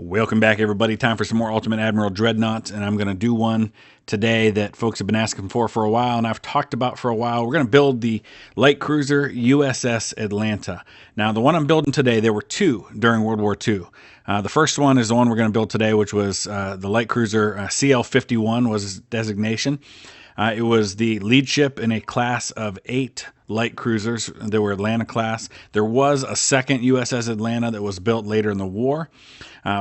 Welcome back, everybody. Time for some more Ultimate Admiral Dreadnoughts, and I'm going to do one today that folks have been asking for a while, and I've talked about for a while. We're going to build the light cruiser USS Atlanta. Now, the one I'm building today, there were two during World War II. The first one is the one we're going to build today, which was the light cruiser CL-51 was its designation. It was the lead ship in a class of 8 light cruisers. They were Atlanta class. There was a second USS Atlanta that was built later in the war.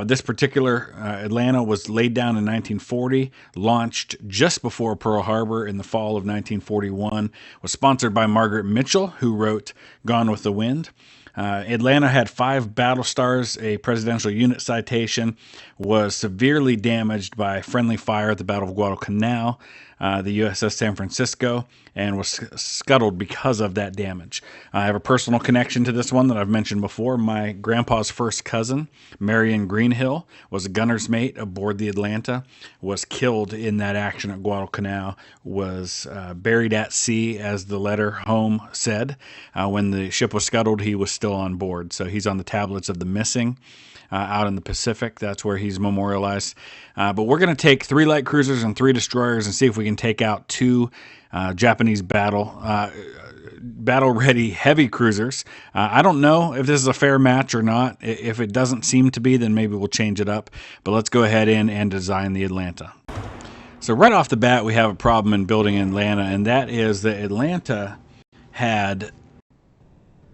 This particular Atlanta was laid down in 1940, launched just before Pearl Harbor in the fall of 1941, was sponsored by Margaret Mitchell, who wrote Gone with the Wind. Atlanta had 5 battle stars, a presidential unit citation, was severely damaged by friendly fire at the Battle of Guadalcanal, the USS San Francisco, and was scuttled because of that damage. I have a personal connection to this one that I've mentioned before. My grandpa's first cousin, Marion Greenhill, was a gunner's mate aboard the Atlanta, was killed in that action at Guadalcanal, was buried at sea, as the letter home said. When the ship was scuttled, he was still on board. So he's on the tablets of the missing. Out in the Pacific. That's where he's memorialized. But we're going to take 3 light cruisers and 3 destroyers and see if we can take out 2 Japanese battle-ready heavy cruisers. I don't know if this is a fair match or not. If it doesn't seem to be, then maybe we'll change it up. But let's go ahead in and design the Atlanta. So right off the bat, we have a problem in building Atlanta, and that is that Atlanta had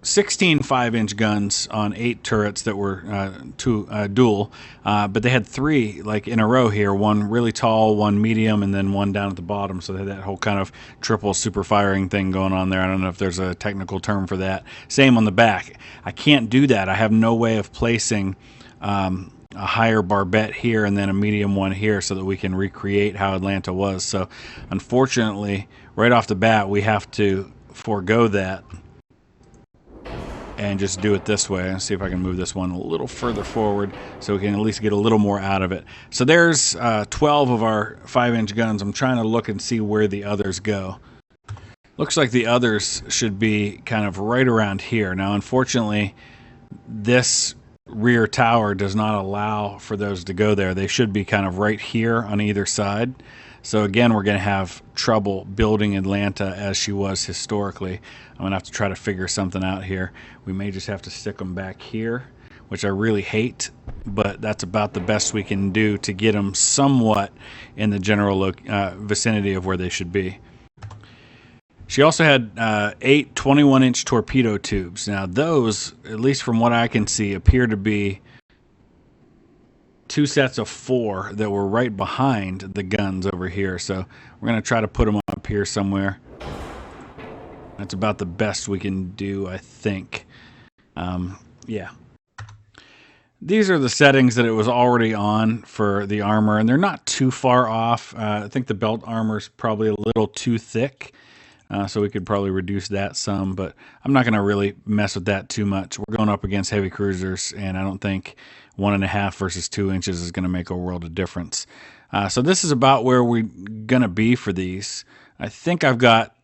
16 5-inch guns on 8 turrets that were dual, but they had 3 like in a row here, one really tall, one medium, and then one down at the bottom. So they had that whole kind of triple super firing thing going on there. I don't know if there's a technical term for that. Same on the back. I can't do that. I have no way of placing a higher barbette here and then a medium one here so that we can recreate how Atlanta was. So unfortunately, right off the bat, we have to forego that and just do it this way. Let's see if I can move this one a little further forward so we can at least get a little more out of it. So there's 12 of our 5-inch guns. I'm trying to look and see where the others go. Looks like the others should be kind of right around here. Now, unfortunately, this rear tower does not allow for those to go there. They should be kind of right here on either side. So again, we're going to have trouble building Atlanta as she was historically. I'm going to have to try to figure something out here. We may just have to stick them back here, which I really hate, but that's about the best we can do to get them somewhat in the general vicinity of where they should be. She also had 8 21-inch torpedo tubes. Now those, at least from what I can see, appear to be 2 sets of 4 that were right behind the guns over here. So we're going to try to put them up here somewhere. That's about the best we can do, I think. Yeah. These are the settings that it was already on for the armor, and they're not too far off. I think the belt armor is probably a little too thick, so we could probably reduce that some, but I'm not going to really mess with that too much. We're going up against heavy cruisers, and I don't think 1.5 versus 2 inches is going to make a world of difference. So this is about where we're going to be for these. I think I've got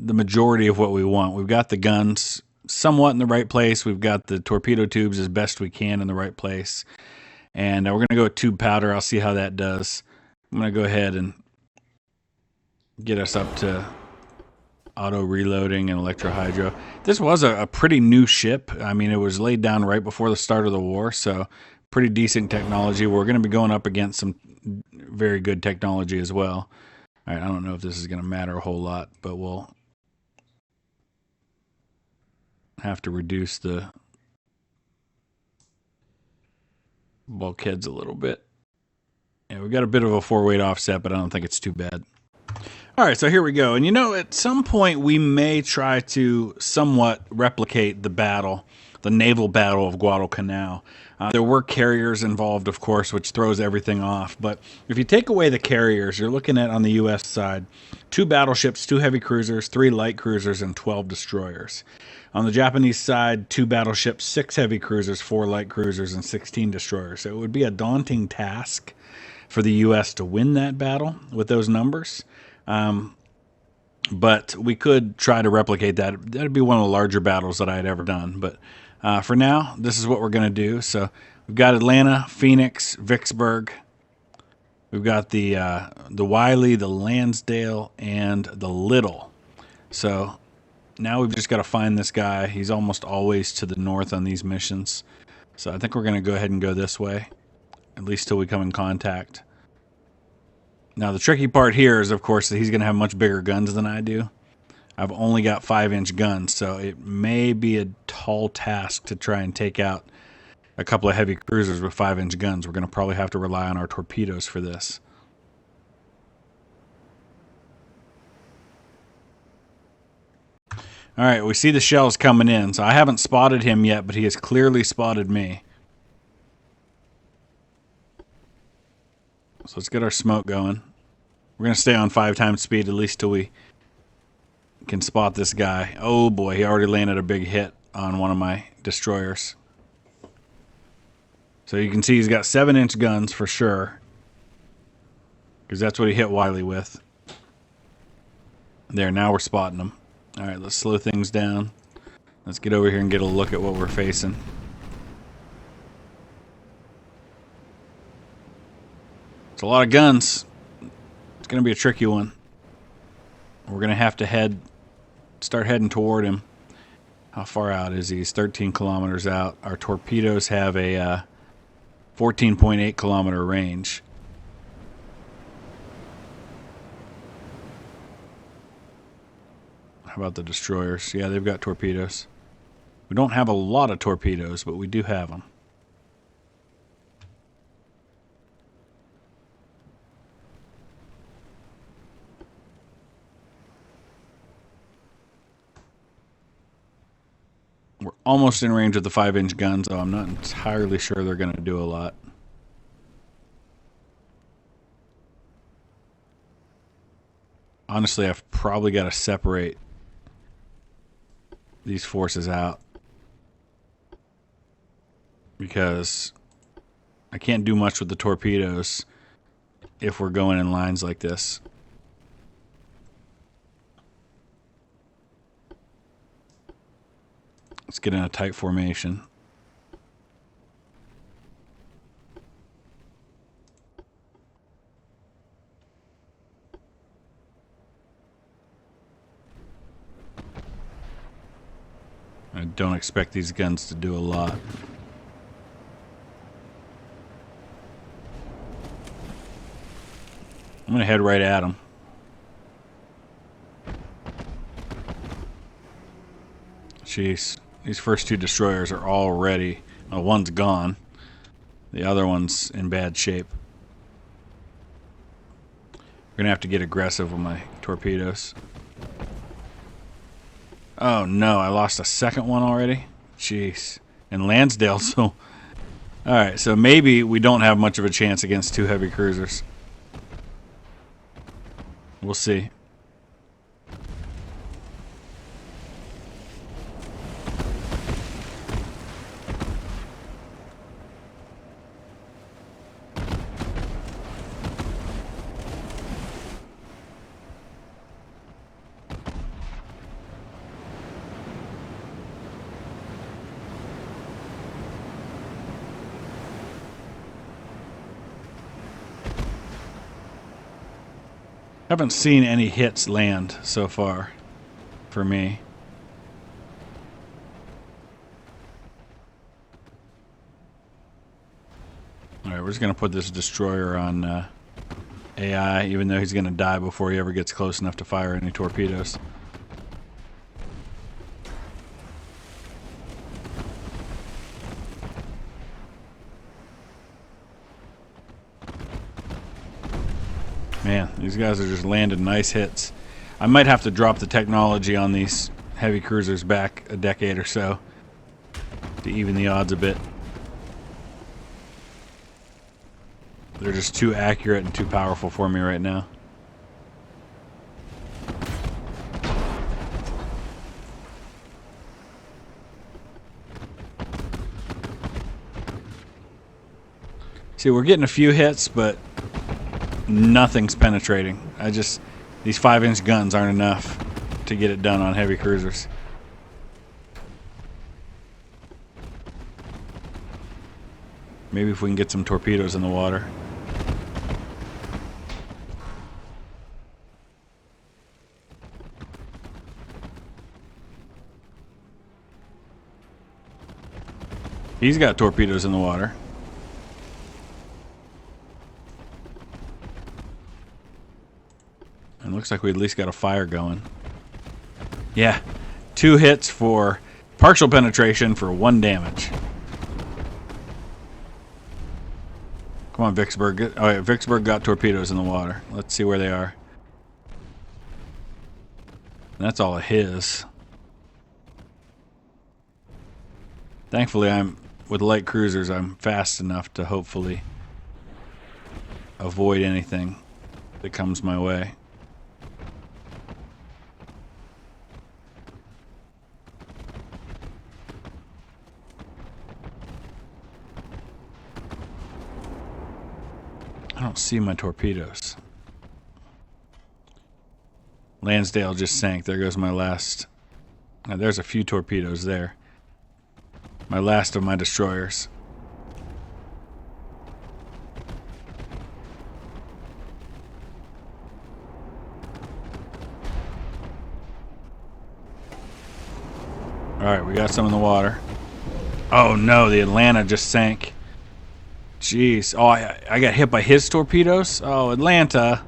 the majority of what we want. We've got the guns somewhat in the right place. We've got the torpedo tubes as best we can in the right place. And we're going to go with tube powder. I'll see how that does. I'm going to go ahead and get us up to auto reloading and electrohydro. This was a pretty new ship. I mean, it was laid down right before the start of the war, so pretty decent technology. We're going to be going up against some very good technology as well. All right, I don't know if this is going to matter a whole lot, but we'll have to reduce the bulkheads a little bit. Yeah, we've got a bit of a 4-weight offset, but I don't think it's too bad. All right, so here we go. And you know, at some point we may try to somewhat replicate the battle, the naval battle of Guadalcanal. There were carriers involved, of course, which throws everything off. But if you take away the carriers, you're looking at, on the U.S. side, 2 battleships, 2 heavy cruisers, 3 light cruisers, and 12 destroyers. On the Japanese side, 2 battleships, 6 heavy cruisers, 4 light cruisers, and 16 destroyers. So it would be a daunting task for the U.S. to win that battle with those numbers. But we could try to replicate that. That'd be one of the larger battles that I had ever done. But For now, this is what we're going to do. So we've got Atlanta, Phoenix, Vicksburg. We've got the Wiley, the Lansdale, and the Little. So now we've just got to find this guy. He's almost always to the north on these missions. So I think we're going to go ahead and go this way, at least till we come in contact. Now the tricky part here is, of course, that he's going to have much bigger guns than I do. I've only got 5-inch guns, so it may be a tall task to try and take out a couple of heavy cruisers with 5-inch guns. We're going to probably have to rely on our torpedoes for this. All right, we see the shells coming in. So I haven't spotted him yet, but he has clearly spotted me. So let's get our smoke going. We're going to stay on 5 times speed at least till we can spot this guy. Oh boy, he already landed a big hit on one of my destroyers. So you can see he's got 7-inch guns for sure, because that's what he hit Wiley with. There, now we're spotting him. All right, let's slow things down. Let's get over here and get a look at what we're facing. It's a lot of guns. It's going to be a tricky one. We're going to have to start heading toward him. How far out is he? He's 13 kilometers out. Our torpedoes have a 14.8 kilometer range. How about the destroyers? Yeah, they've got torpedoes. We don't have a lot of torpedoes, but we do have them. We're almost in range of the 5-inch guns, though I'm not entirely sure they're going to do a lot. Honestly, I've probably got to separate these forces out, because I can't do much with the torpedoes if we're going in lines like this. Let's get in a tight formation. I don't expect these guns to do a lot. I'm going to head right at them. Jeez, these first 2 destroyers are already... Well, one's gone. The other one's in bad shape. We're going to have to get aggressive with my torpedoes. Oh no, I lost a second one already? Jeez. And Lansdale, so... Alright, so maybe we don't have much of a chance against 2 heavy cruisers. We'll see. Haven't seen any hits land so far for me. Alright, we're just going to put this destroyer on AI, even though he's going to die before he ever gets close enough to fire any torpedoes. Man, these guys are just landing nice hits. I might have to drop the technology on these heavy cruisers back a decade or so to even the odds a bit. They're just too accurate and too powerful for me right now. See, we're getting a few hits, but nothing's penetrating. These 5-inch guns aren't enough to get it done on heavy cruisers. Maybe if we can get some torpedoes in the water. He's got torpedoes in the water. And looks like we at least got a fire going. Yeah, 2 hits for partial penetration for 1 damage. Come on, Vicksburg. Oh, yeah, Vicksburg got torpedoes in the water. Let's see where they are. And that's all of his. Thankfully, with light cruisers, I'm fast enough to hopefully avoid anything that comes my way. I don't see my torpedoes. Lansdale just sank. There goes my last. Now, there's a few torpedoes there. My last of my destroyers. Alright, we got some in the water. Oh no, the Atlanta just sank. Jeez. Oh, I got hit by his torpedoes? Oh, Atlanta.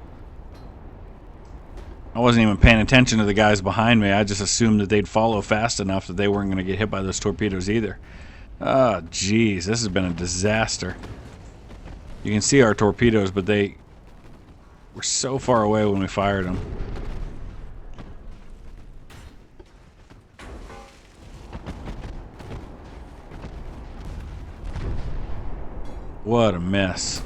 I wasn't even paying attention to the guys behind me. I just assumed that they'd follow fast enough that they weren't going to get hit by those torpedoes either. Oh, jeez. This has been a disaster. You can see our torpedoes, but they were so far away when we fired them. What a mess.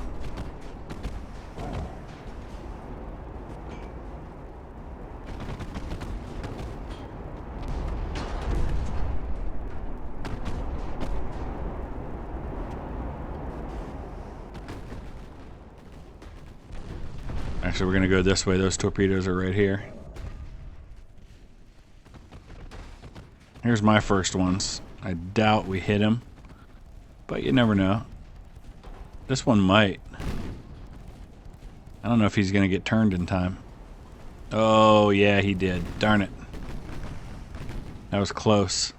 Actually, we're going to go this way. Those torpedoes are right here. Here's my first ones. I doubt we hit him, but you never know. This one might. I don't know if he's going to get turned in time. Oh, yeah, he did. Darn it. That was close.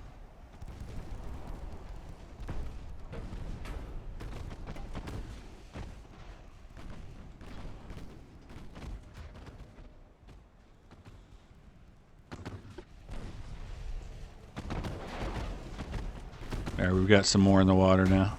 There, we've got some more in the water now.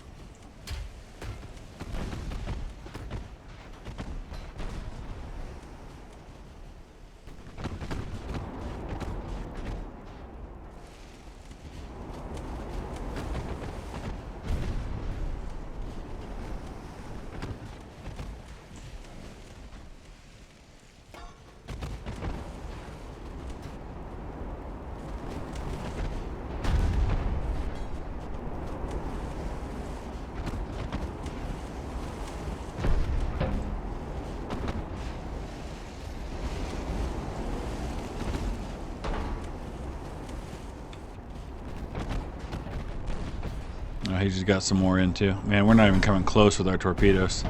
Oh, he just got some more in too. Man, we're not even coming close with our torpedoes.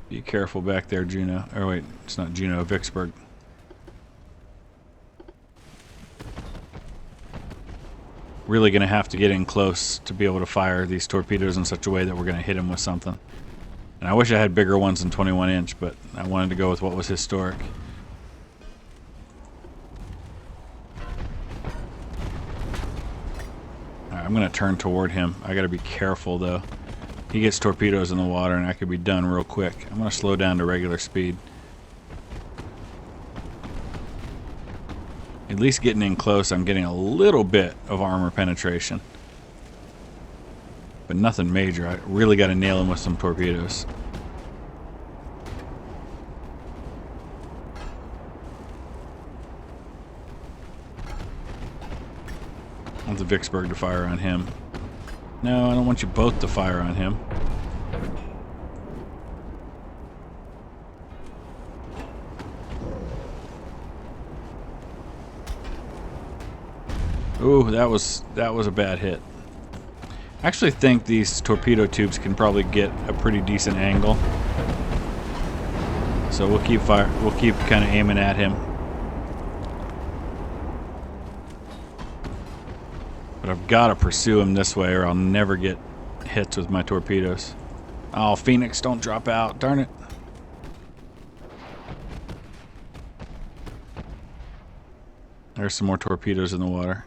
Be careful back there, Juno. Or wait, it's not Juno, Vicksburg. Really going to have to get in close to be able to fire these torpedoes in such a way that we're going to hit them with something. And I wish I had bigger ones than 21 inch, but I wanted to go with what was historic. Alright, I'm going to turn toward him. I got to be careful though. He gets torpedoes in the water and I could be done real quick. I'm going to slow down to regular speed. At least getting in close, I'm getting a little bit of armor penetration. But nothing major. I really got to nail him with some torpedoes. I want the Vicksburg to fire on him. No, I don't want you both to fire on him. Ooh, that was a bad hit. I actually think these torpedo tubes can probably get a pretty decent angle. So we'll keep kind of aiming at him. But I've got to pursue him this way or I'll never get hits with my torpedoes. Oh, Phoenix, don't drop out. Darn it. There's some more torpedoes in the water.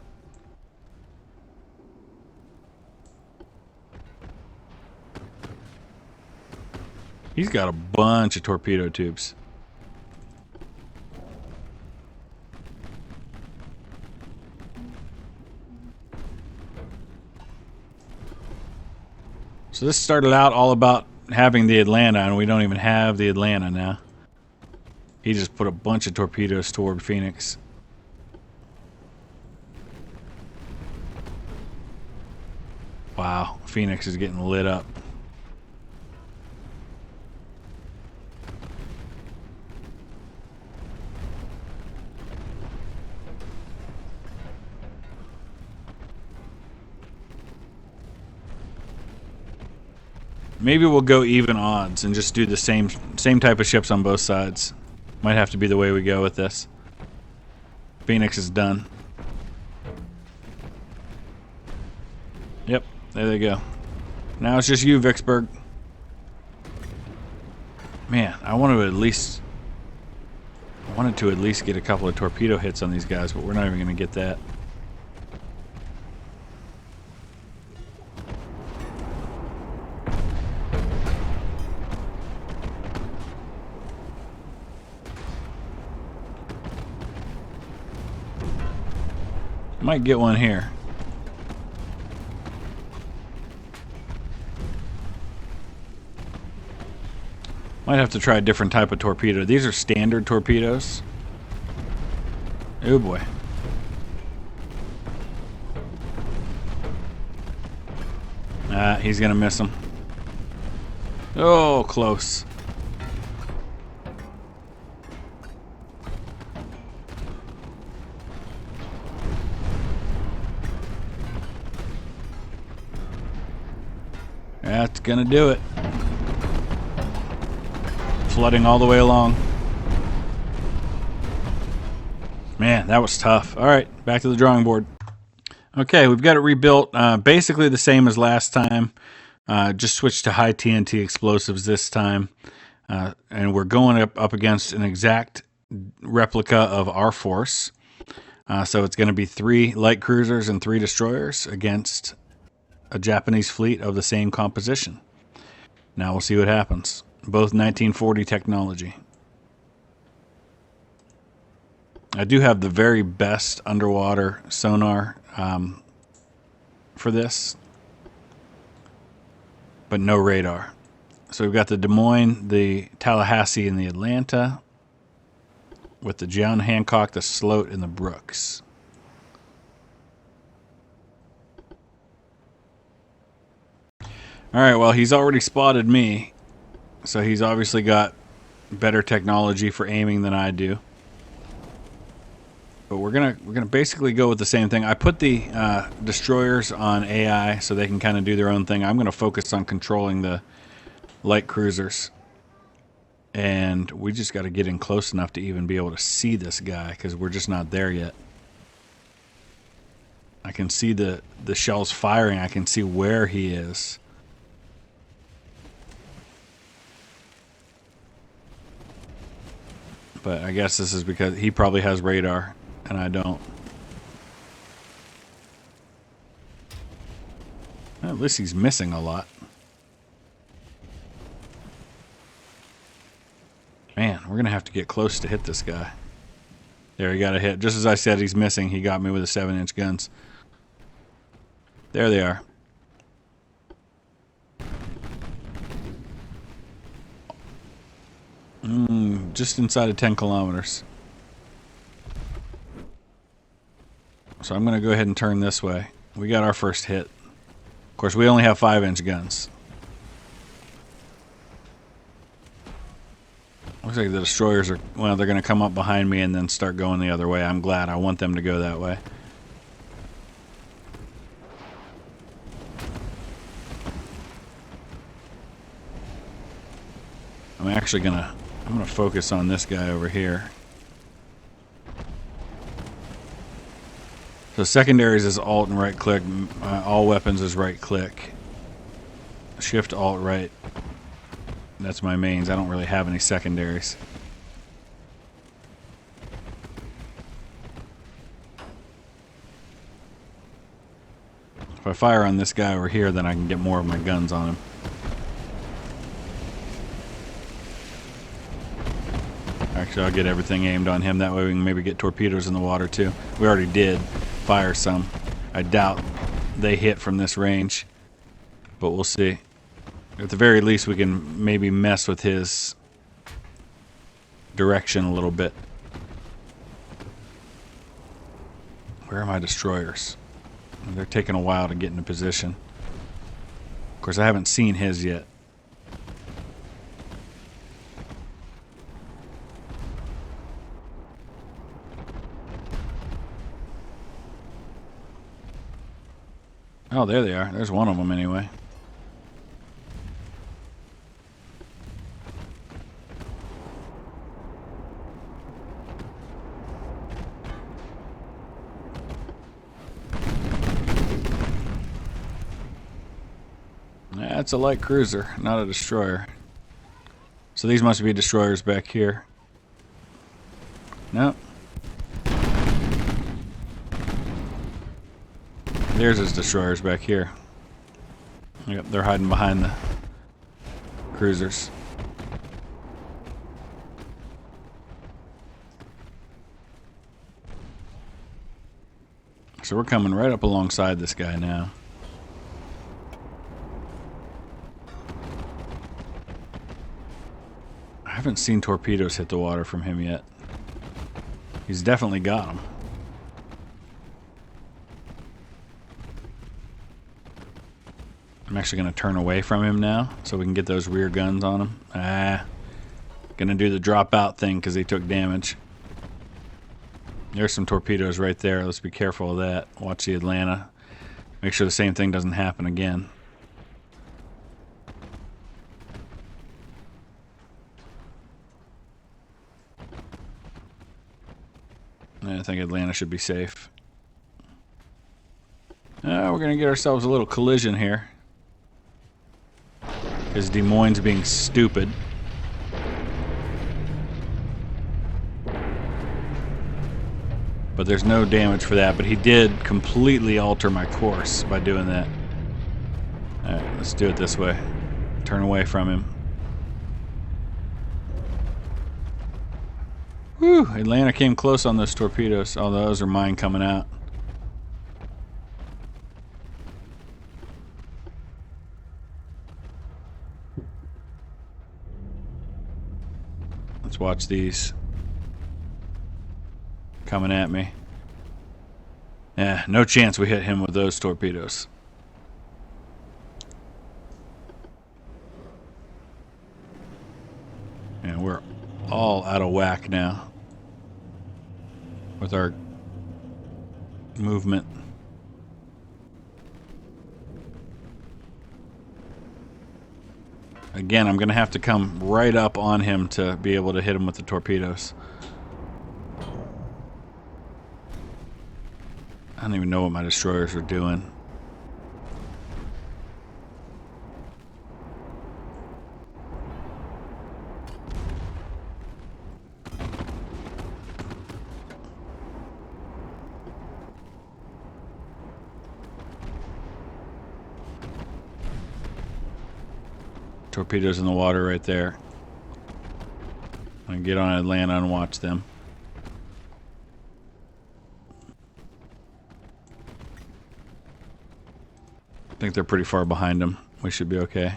He's got a bunch of torpedo tubes. So this started out all about having the Atlanta, and we don't even have the Atlanta now. He just put a bunch of torpedoes toward Phoenix. Wow, Phoenix is getting lit up. Maybe we'll go even odds and just do the same type of ships on both sides. Might have to be the way we go with this. Phoenix is done. Yep, there they go. Now it's just you, Vicksburg. Man, I wanted to at least get a couple of torpedo hits on these guys, but we're not even going to get that. Might get one here. Might have to try a different type of torpedo. These are standard torpedoes. Oh boy. He's gonna miss him. Oh, close. That's gonna do it. Flooding all the way along. Man, that was tough. All right, back to the drawing board. Okay, we've got it rebuilt. Basically the same as last time. Just switched to high TNT explosives this time. And we're going up against an exact replica of our force. So it's going to be 3 light cruisers and 3 destroyers against a Japanese fleet of the same composition. Now we'll see what happens. Both 1940 technology. I do have the very best underwater sonar for this, but no radar. So we've got the Des Moines, the Tallahassee, and the Atlanta, with the John Hancock, the Sloat, and the Brooks. Alright, well, he's already spotted me, so he's obviously got better technology for aiming than I do. But we're gonna basically go with the same thing. I put the destroyers on AI so they can kind of do their own thing. I'm gonna focus on controlling the light cruisers, and we just got to get in close enough to even be able to see this guy, because we're just not there yet. I can see the shells firing. I can see where he is. But I guess this is because he probably has radar and I don't. Well, at least he's missing a lot. Man, we're going to have to get close to hit this guy. There, he got a hit. Just as I said he's missing, he got me with the 7-inch guns. There they are. Just inside of 10 kilometers. So I'm going to go ahead and turn this way. We got our first hit. Of course, we only have 5-inch guns. Looks like the destroyers are, well, they're going to come up behind me and then start going the other way. I'm glad. I want them to go that way. I'm gonna focus on this guy over here. So secondaries is Alt and right click. All weapons is right click. Shift Alt right. That's my mains. I don't really have any secondaries. If I fire on this guy over here, then I can get more of my guns on him. Actually, I'll get everything aimed on him. That way we can maybe get torpedoes in the water too. We already did fire some. I doubt they hit from this range, but we'll see. At the very least, we can maybe mess with his direction a little bit. Where are my destroyers? They're taking a while to get into position. Of course, I haven't seen his yet. Oh, there they are. There's one of them anyway. That's a light cruiser, not a destroyer. So these must be destroyers back here. Nope. There's his destroyers back here. Yep, they're hiding behind the cruisers. So we're coming right up alongside this guy now. I haven't seen torpedoes hit the water from him yet. He's definitely got them. I'm actually going to turn away from him now so we can get those rear guns on him. Gonna do the drop out thing because he took damage. There's some torpedoes right there. Let's be careful of that. Watch the Atlanta. Make sure the same thing doesn't happen again. I think Atlanta should be safe. We're going to get ourselves a little collision here. Because Des Moines being stupid. But there's no damage for that. But he did completely alter my course by doing that. Alright, let's do it this way. Turn away from him. Whew, Atlanta came close on those torpedoes. Oh, those are mine coming out. Let's watch these. Coming at me. Yeah, no chance we hit him with those torpedoes. And we're all out of whack now with our movement. Again, I'm going to have to come right up on him to be able to hit him with the torpedoes. I don't even know what my destroyers are doing. Torpedoes in the water right there. I can get on Atlanta and watch them. I think they're pretty far behind them. We should be okay.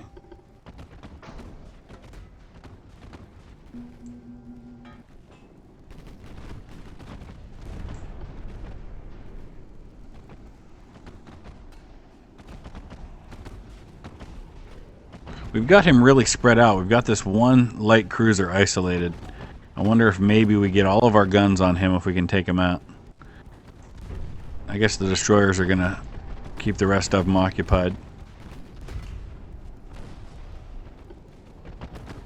We've got him really spread out. We've got this one light cruiser isolated. I wonder if maybe we get all of our guns on him if we can take him out. I guess the destroyers are going to keep the rest of them occupied.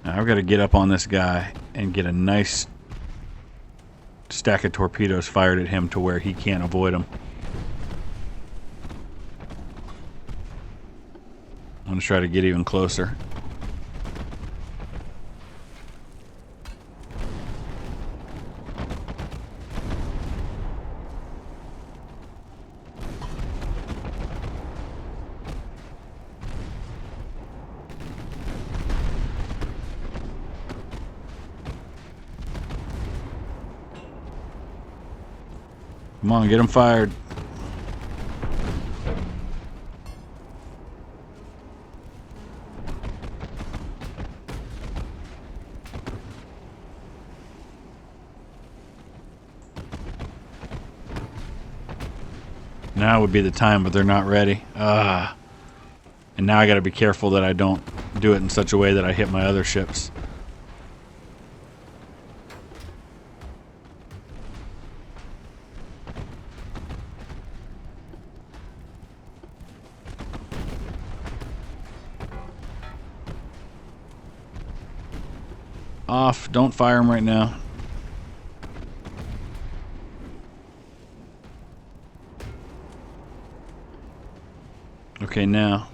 Now I've got to get up on this guy and get a nice stack of torpedoes fired at him to where he can't avoid them. I'm going to try to get even closer. Come on, get him fired. Now would be the time, but they're not ready. And now I got to be careful that I don't do it in such a way that I hit my other ships. Off. Don't fire him right now. Okay, now.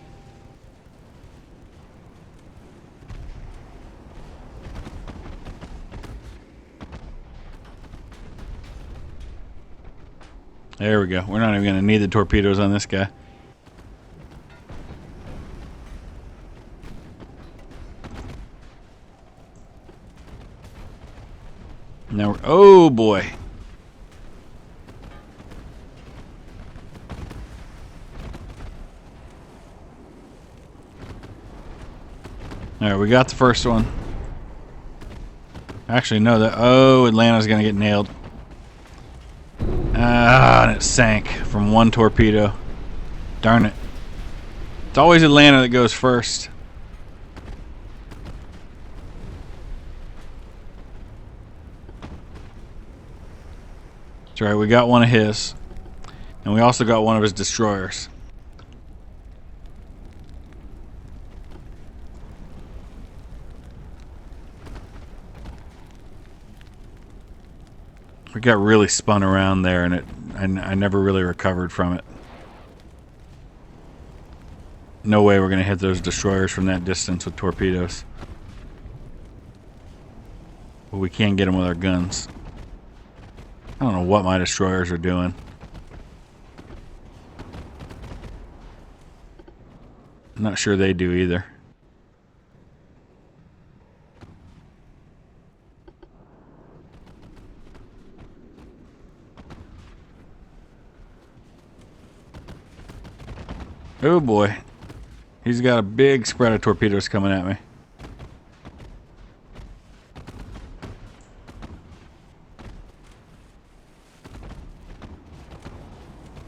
There we go. We're not even going to need the torpedoes on this guy. Now, oh boy. Alright, we got the first one. Actually, no, Atlanta's gonna get nailed. And it sank from one torpedo. Darn it. It's always Atlanta that goes first. That's right, we got one of his. And we also got one of his destroyers. We got really spun around there, and I never really recovered from it. No way we're going to hit those destroyers from that distance with torpedoes. But we can get them with our guns. I don't know what my destroyers are doing. I'm not sure they do either. Oh boy. He's got a big spread of torpedoes coming at me.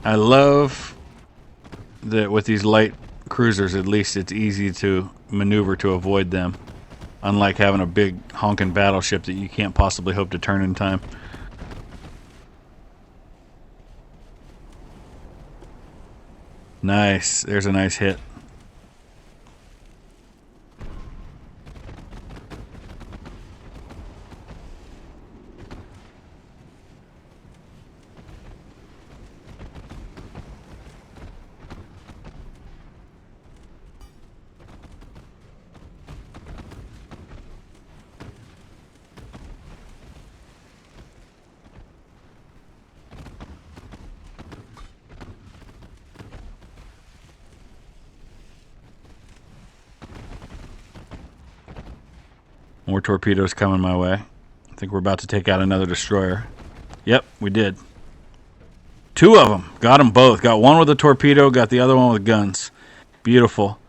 I love that with these light cruisers, at least it's easy to maneuver to avoid them. Unlike having a big honking battleship that you can't possibly hope to turn in time. Nice. There's a nice hit. More torpedoes coming my way. I think we're about to take out another destroyer. Yep, we did. Two of them. Got them both. Got one with a torpedo, got the other one with guns. Beautiful.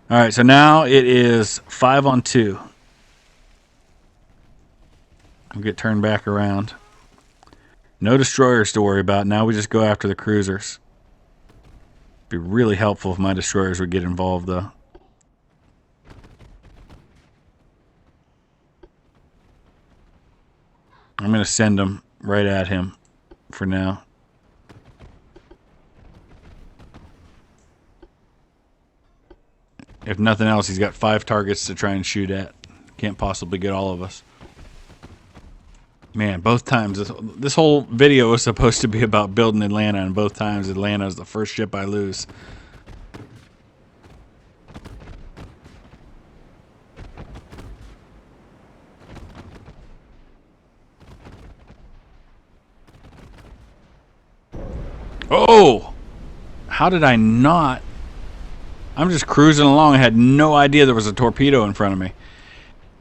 Alright, so now it is 5-on-2. We'll get turned back around. No destroyers to worry about. Now we just go after the cruisers. Be really helpful if my destroyers would get involved, though. I'm going to send them right at him for now. If nothing else, he's got 5 targets to try and shoot at. Can't possibly get all of us. Man, both times. This whole video was supposed to be about building Atlanta, and both times Atlanta is the first ship I lose. Oh! How did I not? I'm just cruising along. I had no idea there was a torpedo in front of me.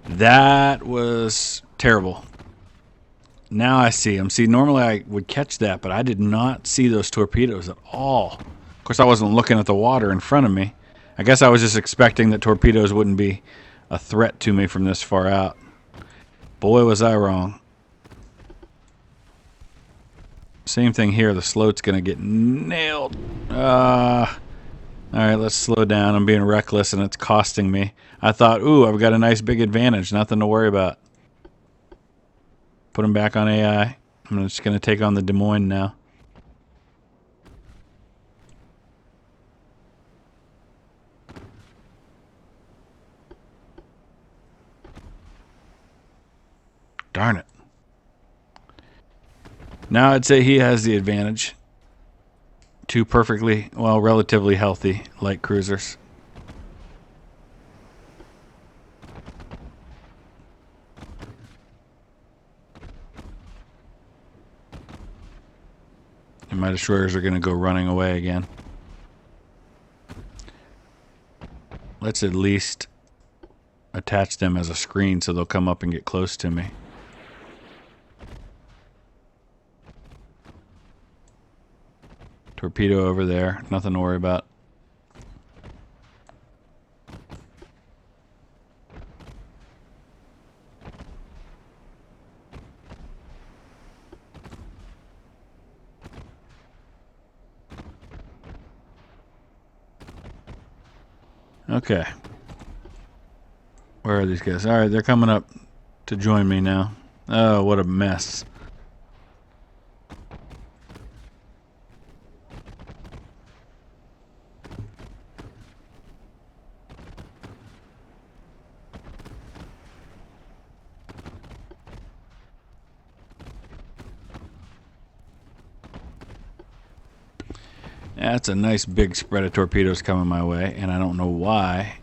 That was terrible. Now I see them. See, normally I would catch that, but I did not see those torpedoes at all. Of course, I wasn't looking at the water in front of me. I guess I was just expecting that torpedoes wouldn't be a threat to me from this far out. Boy, was I wrong. Same thing here. The sloat's going to get nailed. Alright, let's slow down. I'm being reckless, and it's costing me. I thought, ooh, I've got a nice big advantage. Nothing to worry about. Put him back on AI. I'm just going to take on the Des Moines now. Darn it. Now I'd say he has the advantage. Two perfectly, well, relatively healthy light cruisers. And my destroyers are going to go running away again. Let's at least attach them as a screen so they'll come up and get close to me. Torpedo over there. Nothing to worry about. Okay. Where are these guys? Alright, they're coming up to join me now. Oh, what a mess. That's a nice big spread of torpedoes coming my way, and I don't know why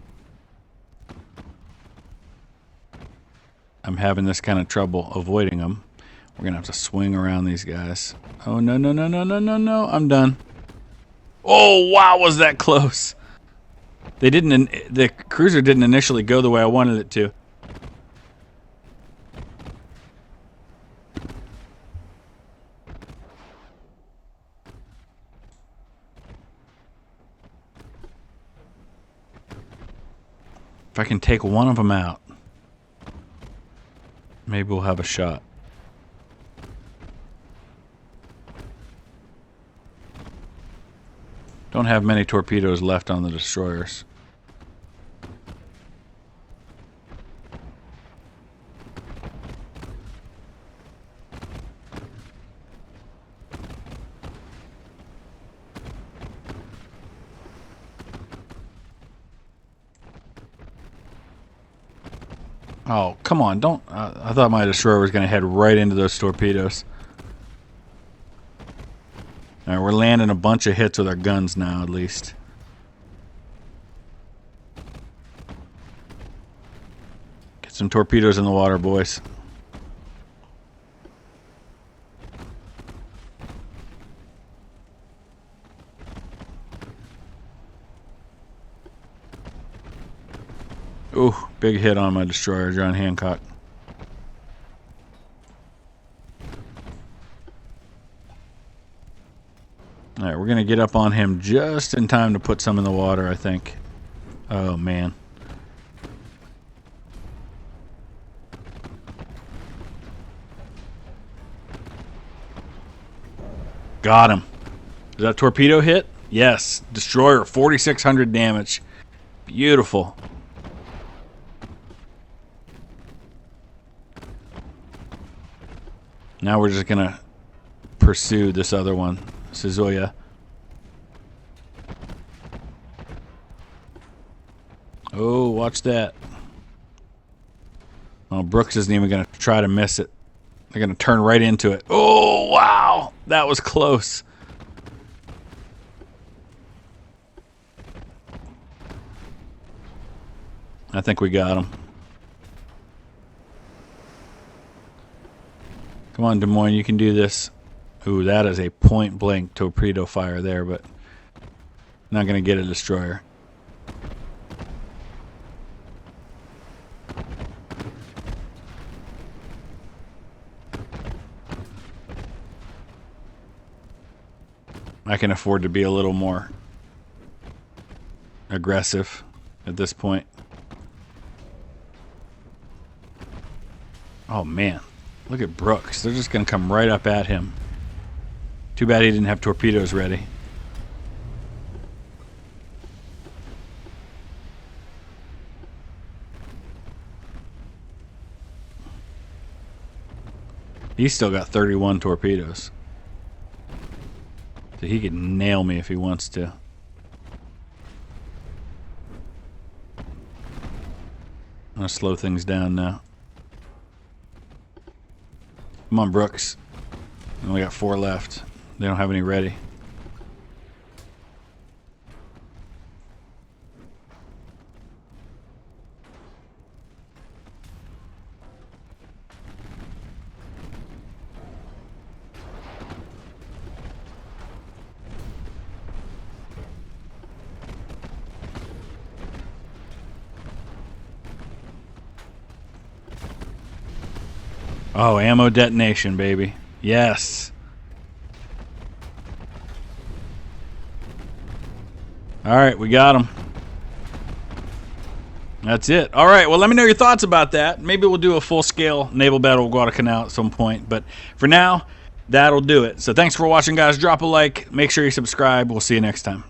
I'm having this kind of trouble avoiding them. We're gonna have to swing around these guys. Oh, no, no, no, no, no, no, no. I'm done. Oh, wow, was that close. The cruiser didn't initially go the way I wanted it to. If I can take one of them out, maybe we'll have a shot. Don't have many torpedoes left on the destroyers. Oh, come on, don't... I thought my destroyer was going to head right into those torpedoes. Alright, we're landing a bunch of hits with our guns now, at least. Get some torpedoes in the water, boys. Ooh, big hit on my destroyer, John Hancock. Alright, we're going to get up on him just in time to put some in the water, I think. Oh, man. Got him. Is that torpedo hit? Yes. Destroyer, 4,600 damage. Beautiful. Now we're just going to pursue this other one, Suzuya. Oh, watch that. Oh, Brooks isn't even going to try to miss it. They're going to turn right into it. Oh, wow. That was close. I think we got him. Come on, Des Moines, you can do this. Ooh, that is a point-blank torpedo fire there, but not going to get a destroyer. I can afford to be a little more aggressive at this point. Oh, man. Look at Brooks. They're just going to come right up at him. Too bad he didn't have torpedoes ready. He's still got 31 torpedoes. So he could nail me if he wants to. I'm going to slow things down now. Come on, Brooks. We only got 4 left. They don't have any ready. Oh, ammo detonation, baby. Yes. All right, we got him. That's it. All right, well, let me know your thoughts about that. Maybe we'll do a full-scale naval battle of Guadalcanal at some point. But for now, that'll do it. So thanks for watching, guys. Drop a like. Make sure you subscribe. We'll see you next time.